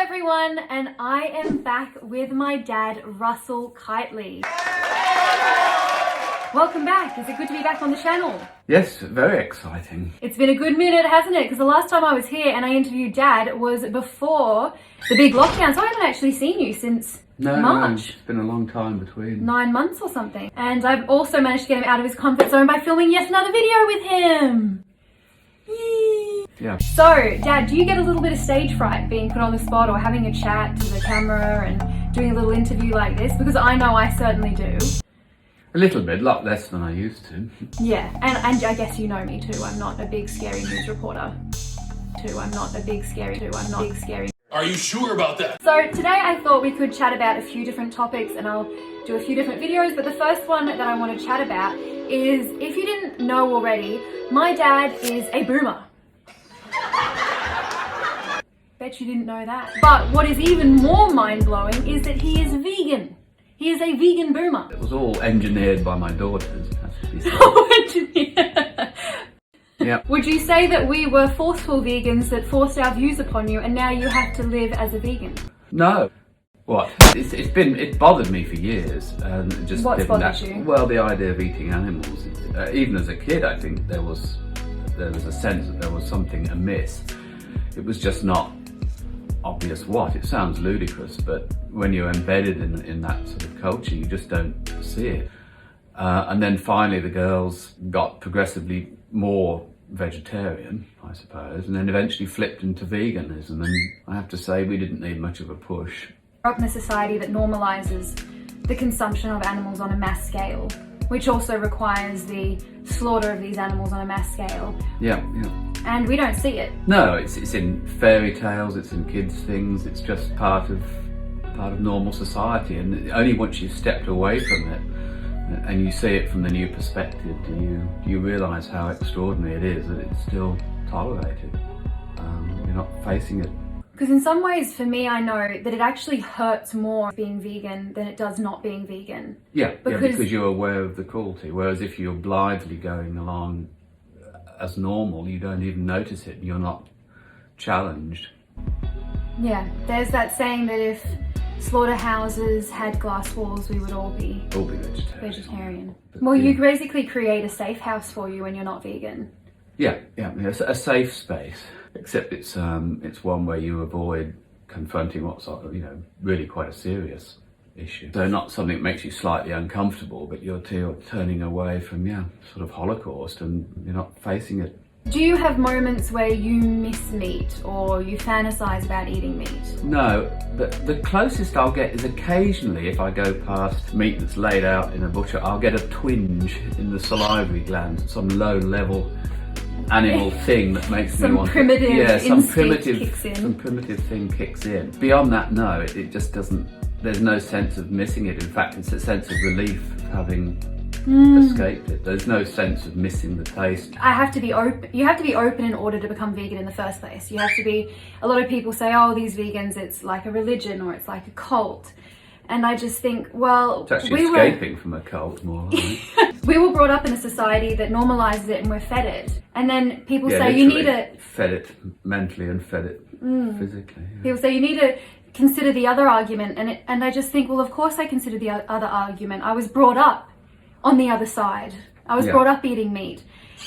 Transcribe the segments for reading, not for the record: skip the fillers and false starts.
everyone, and I am back with my dad, Russell Kitely. Welcome back. Is it good to be back on the channel? Yes, very exciting. It's been a good minute, hasn't it? Because the last time I was here and I interviewed Dad was before the big lockdown, so I haven't actually seen you since March. No, it's been a long time between. 9 months or something. And I've also managed to get him out of his comfort zone by filming yet another video with him. Yay. Yeah. So, Dad, do you get a little bit of stage fright being put on the spot or having a chat to the camera and doing a little interview like this? Because I know I certainly do. A little bit, a lot less than I used to. Yeah, and I guess you know me too. I'm not a big scary news reporter. I'm not big scary. Are you sure about that? So today I thought we could chat about a few different topics and I'll do a few different videos, but the first one that I want to chat about is, if you didn't know already, my dad is a boomer. Bet you didn't know that. But what is even more mind-blowing is that he is vegan. He is a vegan boomer. It was all engineered by my daughters, it has to be said. Oh, engineer. Yeah. Would you say that we were forceful vegans that forced our views upon you and now you have to live as a vegan? No. What? It bothered me for years. Just What's living bothered that, you? Well, the idea of eating animals. Even as a kid, I think there was a sense that there was something amiss. It was just not obvious what. It sounds ludicrous, but when you're embedded in that sort of culture, you just don't see it. And then finally the girls got progressively more vegetarian, I suppose, and then eventually flipped into veganism, and I have to say we didn't need much of a push. We're up in a society that normalises the consumption of animals on a mass scale, which also requires the slaughter of these animals on a mass scale. Yeah. And we don't see it. No, it's in fairy tales, it's in kids' things, it's just part of normal society, and only once you've stepped away from it and you see it from the new perspective do you realise how extraordinary it is that it's still tolerated. You're not facing it. Because in some ways, for me, I know that it actually hurts more being vegan than it does not being vegan. Yeah, because you're aware of the cruelty, whereas if you're blithely going along as normal, you don't even notice it, you're not challenged. Yeah, there's that saying that if slaughterhouses had glass walls, we would all be vegetarian. Well, you basically create a safe house for you when you're not vegan. Yeah, it's a safe space, except it's one where you avoid confronting what's really quite a serious issue. So not something that makes you slightly uncomfortable, but you're turning away from sort of Holocaust, and you're not facing it. Do you have moments where you miss meat or you fantasize about eating meat? No, but the closest I'll get is occasionally if I go past meat that's laid out in a butcher, I'll get a twinge in the salivary glands, some low level animal thing that makes me want some primitive thing kicks in. Beyond that, no, it just doesn't. There's no sense of missing it. In fact, it's a sense of relief of having escaped it. There's no sense of missing the taste. I have to be open. You have to be open in order to become vegan in the first place. You have to be. A lot of people say, "Oh, these vegans, it's like a religion or it's like a cult," and I just think, well, it's actually escaping from a cult more. Right? We were brought up in a society that normalizes it and we're fed it. And then people say you need to... Fed it mentally and fed it physically. Yeah. People say you need to consider the other argument. And I just think, well, of course I consider the other argument. I was brought up on the other side. I was brought up eating meat.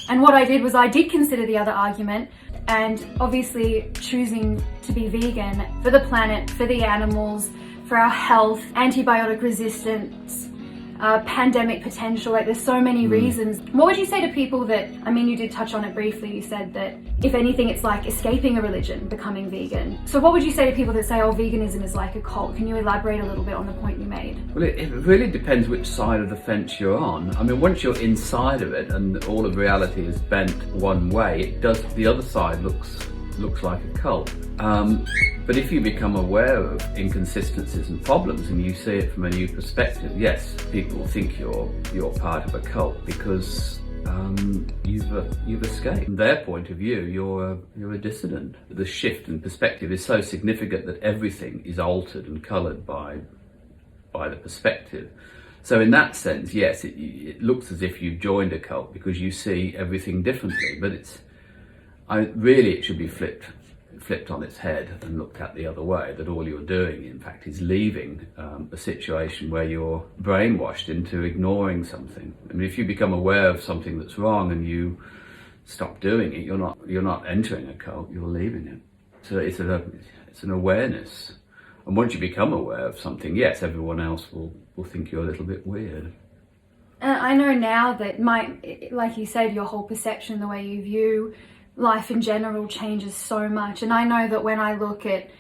And what I did was I did consider the other argument, and obviously choosing to be vegan for the planet, for the animals, for our health, antibiotic resistance, pandemic potential, like there's so many reasons. What would you say to people that, I mean, you did touch on it briefly, you said that if anything it's like escaping a religion, becoming vegan. So what would you say to people that say, oh, veganism is like a cult? Can you elaborate a little bit on the point you made? Well, it really depends which side of the fence you're on. I mean, once you're inside of it and all of reality is bent one way, the other side looks like a cult. But if you become aware of inconsistencies and problems and you see it from a new perspective, yes, people think you're part of a cult because you've escaped. From their point of view, you're a dissident. The shift in perspective is so significant that everything is altered and coloured by the perspective. So in that sense, yes, it looks as if you've joined a cult because you see everything differently. But it should be flipped flipped on its head and looked at the other way, that all you're doing, in fact, is leaving a situation where you're brainwashed into ignoring something. I mean, if you become aware of something that's wrong and you stop doing it, you're not entering a cult, you're leaving it. So it's an awareness. And once you become aware of something, yes, everyone else will think you're a little bit weird. I know now that like you said, your whole perception, the way you view life in general changes so much. And I know that when I look at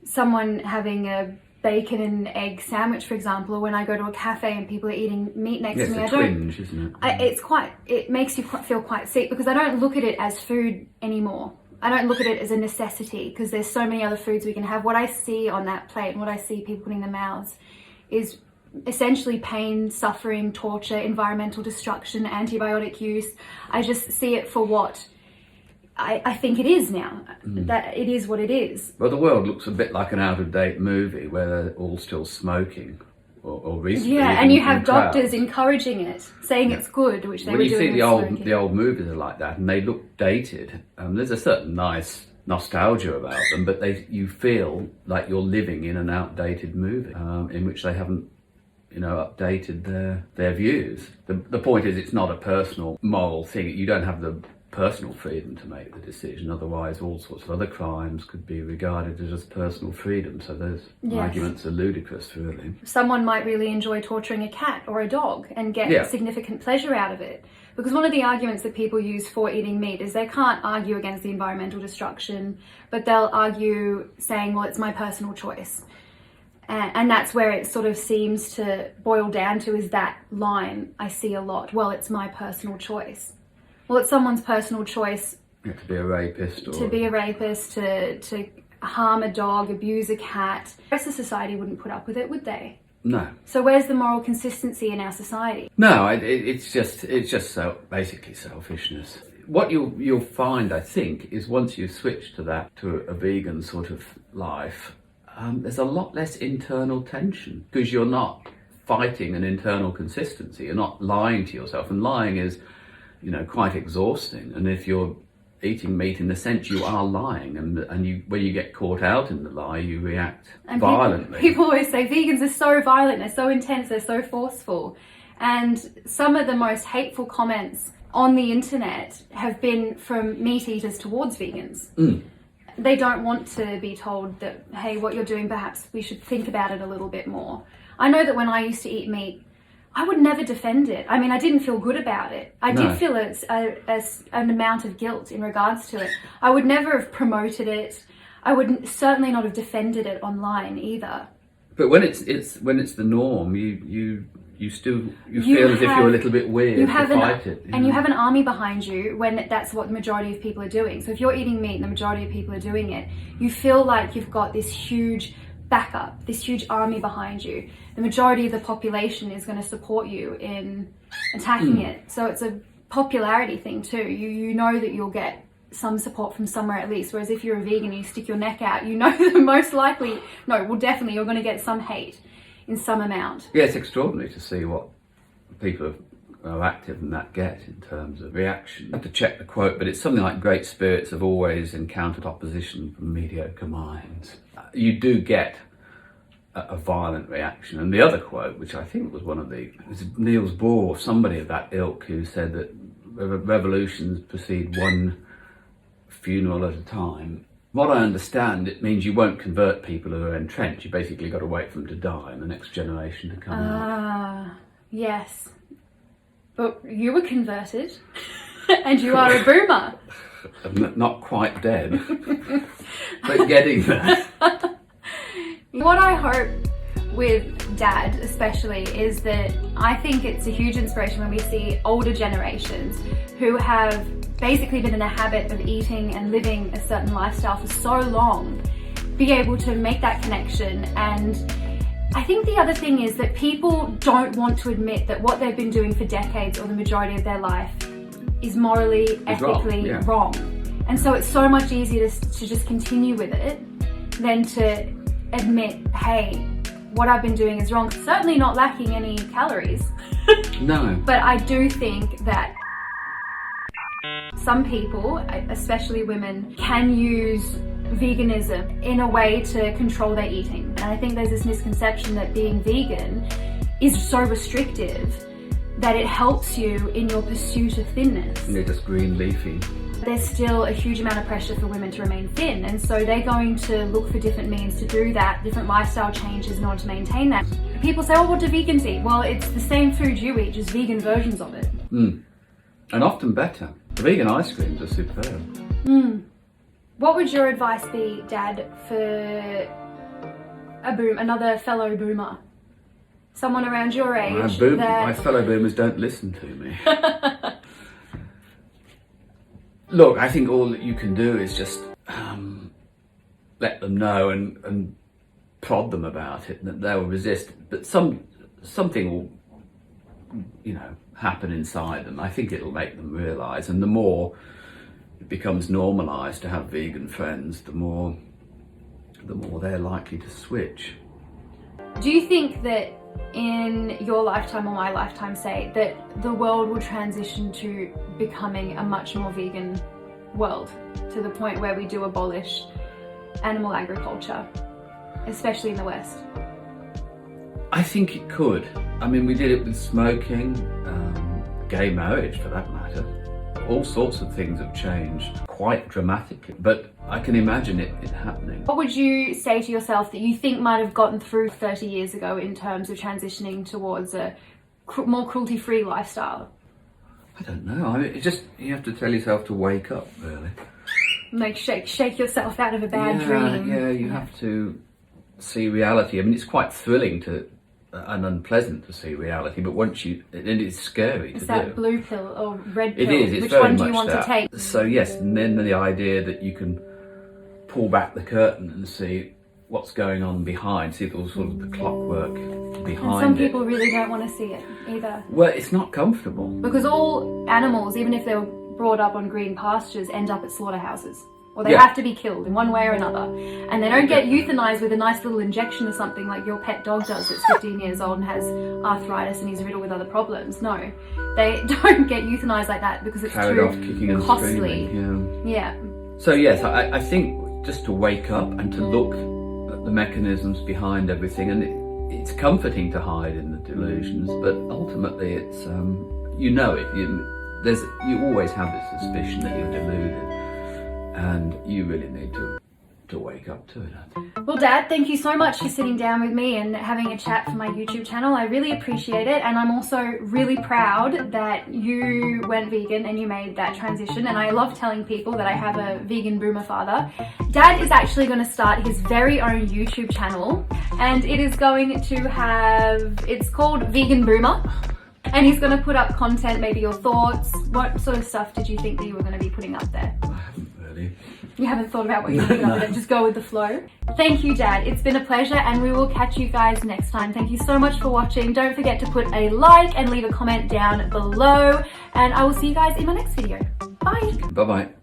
someone having a bacon and egg sandwich, for example, or when I go to a cafe and people are eating meat next to me, it's a twinge, isn't it? It makes you feel quite sick, because I don't look at it as food anymore. I don't look at it as a necessity, because there's so many other foods we can have. What I see on that plate and what I see people putting in their mouths is essentially pain, suffering, torture, environmental destruction, antibiotic use. I just see it for what I think it is now. That it is what it is. Well, the world looks a bit like an out-of-date movie where they're all still smoking, or recently. Yeah, and you have doctors encouraging it, saying it's good, which they were doing. When you see the old movies are like that, and they look dated. There's a certain nice nostalgia about them, but you feel like you're living in an outdated movie in which they haven't, updated their views. The point is, it's not a personal moral thing. You don't have the personal freedom to make the decision. Otherwise, all sorts of other crimes could be regarded as personal freedom. So those arguments are ludicrous, really. Someone might really enjoy torturing a cat or a dog and get significant pleasure out of it. Because one of the arguments that people use for eating meat is they can't argue against the environmental destruction, but they'll argue saying, well, it's my personal choice. And that's where it sort of seems to boil down to, is that line I see a lot. Well, it's my personal choice. Well, it's someone's personal choice to be a rapist, to harm a dog, abuse a cat. The rest of society wouldn't put up with it, would they? No. So where's the moral consistency in our society? No, it's just so basically selfishness. What you'll find, I think, is once you switch to a vegan sort of life, there's a lot less internal tension, because you're not fighting an internal consistency. You're not lying to yourself, and lying is, quite exhausting. And if you're eating meat, in a sense, you are lying, and when you get caught out in the lie, you react violently. People always say vegans are so violent, they're so intense, they're so forceful. And some of the most hateful comments on the internet have been from meat eaters towards vegans. They don't want to be told that, hey, what you're doing, perhaps we should think about it a little bit more. I know that when I used to eat meat, I would never defend it. I mean, I didn't feel good about it. I did feel an amount of guilt in regards to it. I would never have promoted it. I would certainly not have defended it online either. But when it's the norm, you feel as if you're a little bit weird to fight it. And you have an army behind you when that's what the majority of people are doing. So if you're eating meat and the majority of people are doing it, you feel like you've got this huge backup, this huge army behind you. The majority of the population is going to support you in attacking it. So it's a popularity thing too. You know that you'll get some support from somewhere at least. Whereas if you're a vegan and you stick your neck out, you know that most likely, definitely you're going to get some hate in some amount. Yeah, it's extraordinary to see what people who are active in that get in terms of reaction. I have to check the quote, but it's something like, great spirits have always encountered opposition from mediocre minds. You do get a violent reaction. And the other quote, which I think was was Niels Bohr or somebody of that ilk, who said that revolutions proceed one funeral at a time. What I understand, it means you won't convert people who are entrenched. You basically got to wait for them to die and the next generation to come out. Yes. But you were converted and you are a boomer. I'm not quite dead, but getting there. What I hope with Dad especially is that I think it's a huge inspiration when we see older generations who have basically been in a habit of eating and living a certain lifestyle for so long, be able to make that connection. And I think the other thing is that people don't want to admit that what they've been doing for decades or the majority of their life is morally, ethically wrong. And so it's so much easier to just continue with it than to admit, hey, what I've been doing is wrong. Certainly not lacking any calories. No. But I do think that some people, especially women, can use veganism in a way to control their eating. And I think there's this misconception that being vegan is so restrictive that it helps you in your pursuit of thinness. And they're just green leafy. There's still a huge amount of pressure for women to remain thin, and so they're going to look for different means to do that, different lifestyle changes in order to maintain that. People say, oh, what do vegans eat? Well, it's the same food you eat, just vegan versions of it. And often better. The vegan ice creams are superb. What would your advice be, Dad, for another fellow boomer? Someone around your age My fellow boomers don't listen to me. Look, I think all that you can do is just let them know and prod them about it, and that they'll resist. But something will, happen inside them. I think it'll make them realise, and the more it becomes normalised to have vegan friends, the more they're likely to switch. Do you think that in your lifetime or my lifetime, say, that the world will transition to becoming a much more vegan world, to the point where we do abolish animal agriculture, especially in the West? I think it could. I mean, we did it with smoking, gay marriage for that matter. All sorts of things have changed quite dramatically, but I can imagine it happening. What would you say to yourself that you think might have gotten through 30 years ago in terms of transitioning towards a more cruelty-free lifestyle? I don't know. I mean, you have to tell yourself to wake up, really. Like shake yourself out of a bad dream. Yeah, you have to see reality. I mean, it's quite thrilling and unpleasant to see reality, but once and it's scary to do. It's that blue pill or red pill. It is. It's Which very one do much you want that. to take? So yes, and then the idea that you can pull back the curtain and see what's going on behind, see all sort of the clockwork behind And some it. people really don't want to see it either. Well, it's not comfortable. Because all animals, even if they were brought up on green pastures, end up at slaughterhouses. Or they Yeah. have to be killed in one way or another. And they don't get euthanized with a nice little injection or something like your pet dog does that's 15 years old and has arthritis and he's riddled with other problems. No, they don't get euthanized like that because it's Carried too off kicking and costly. screaming. Yeah. So yes, I think just to wake up and to look at the mechanisms behind everything, and it's comforting to hide in the delusions, but ultimately it's you always have this suspicion that you're deluded, and you really need to wake up to it. Well, Dad, thank you so much for sitting down with me and having a chat for my YouTube channel. I really appreciate it, and I'm also really proud that you went vegan and you made that transition, and I love telling people that I have a vegan boomer father. Dad is actually going to start his very own YouTube channel, and it is going to it's called Vegan Boomer, and he's going to put up content, maybe your thoughts. What sort of stuff did you think that you were going to be putting up there? I haven't really. You haven't thought about what you're going to put up there, just go with the flow. Thank you, Dad. It's been a pleasure, and we will catch you guys next time. Thank you so much for watching. Don't forget to put a like and leave a comment down below, and I will see you guys in my next video. Bye. Bye-bye.